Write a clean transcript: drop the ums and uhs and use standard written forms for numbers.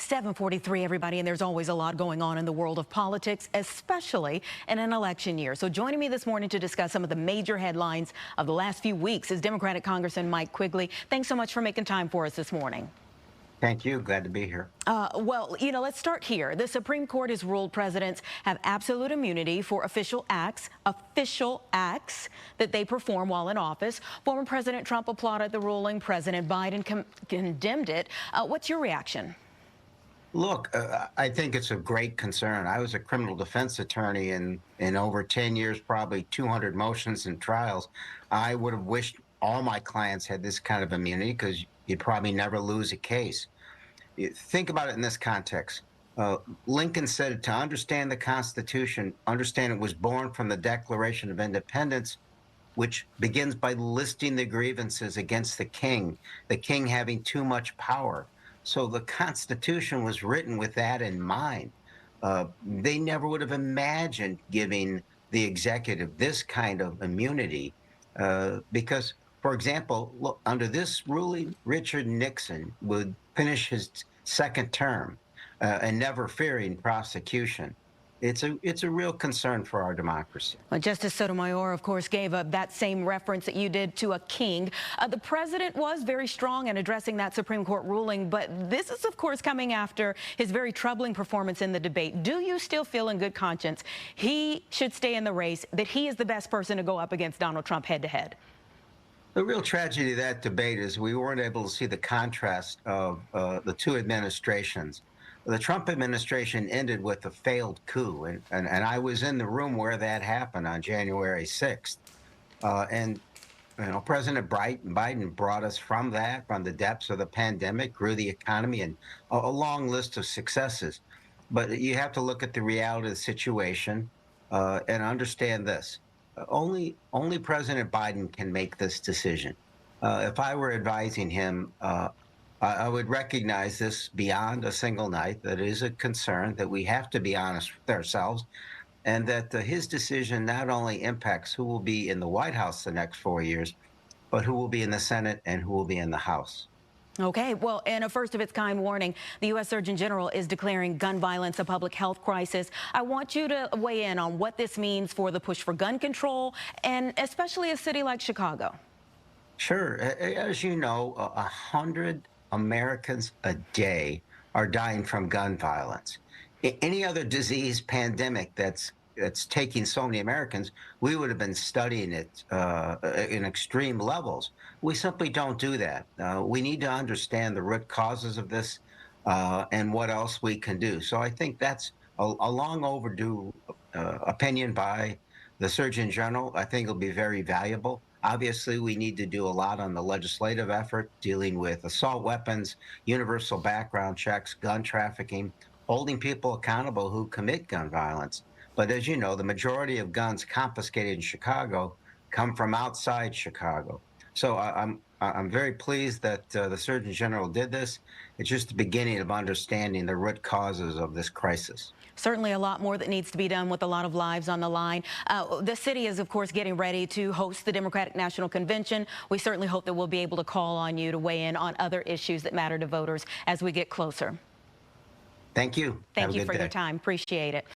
7:43, everybody, and there's always a lot going on in the world of politics, especially in an election year. So joining me this morning to discuss some of the major headlines of the last few weeks is Democratic Congressman Mike Quigley. Thanks so much for making time for us this morning. Thank you. Glad to be here. Well, let's start here. The Supreme Court has ruled presidents have absolute immunity for official acts that they perform while in office. Former President Trump applauded the ruling. President Biden condemned it. What's your reaction? Look, I think it's a great concern. I was a criminal defense attorney in over 10 years, probably 200 motions and trials. I would have wished all my clients had this kind of immunity because you'd probably never lose a case. Think about it in this context. Lincoln said to understand the Constitution, understand it was born from the Declaration of Independence, which begins by listing the grievances against the king having too much power. So the Constitution was written with that in mind. They never would have imagined giving the executive this kind of immunity because, for example, look, under this ruling, Richard Nixon would finish his second term and never fearing prosecution. It's a real concern for our democracy. Well, Justice Sotomayor, of course, gave that same reference that you did to a king. The president was very strong in addressing that Supreme Court ruling, but this is, of course, coming after his very troubling performance in the debate. Do you still feel in good conscience he should stay in the race, that he is the best person to go up against Donald Trump head-to-head? The real tragedy of that debate is we weren't able to see the contrast of the two administrations. The Trump administration ended with a failed coup, and I was in the room where that happened on January 6th. President Biden brought us from the depths of the pandemic, grew the economy, and a long list of successes. But you have to look at the reality of the situation and understand this. Only President Biden can make this decision. If I were advising him, I would recognize this beyond a single night, that it is a concern, that we have to be honest with ourselves, and that his decision not only impacts who will be in the White House the next 4 years, but who will be in the Senate and who will be in the House. Okay, well, in a first-of-its-kind warning, the U.S. Surgeon General is declaring gun violence a public health crisis. I want you to weigh in on what this means for the push for gun control, and especially a city like Chicago. Sure. As you know, 100 Americans a day are dying from gun violence. Any other disease pandemic that's taking so many Americans, we would have been studying it in extreme levels. We simply don't do that. We need to understand the root causes of this and what else we can do. So I think that's a long overdue opinion by the Surgeon General. I think it'll be very valuable. Obviously, we need to do a lot on the legislative effort, dealing with assault weapons, universal background checks, gun trafficking, holding people accountable who commit gun violence. But as you know, the majority of guns confiscated in Chicago come from outside Chicago. So I'm very pleased that the Surgeon General did this. It's just the beginning of understanding the root causes of this crisis. Certainly a lot more that needs to be done with a lot of lives on the line. The city is, of course, getting ready to host the Democratic National Convention. We certainly hope that we'll be able to call on you to weigh in on other issues that matter to voters as we get closer. Thank you. Thank you for your time. Appreciate it.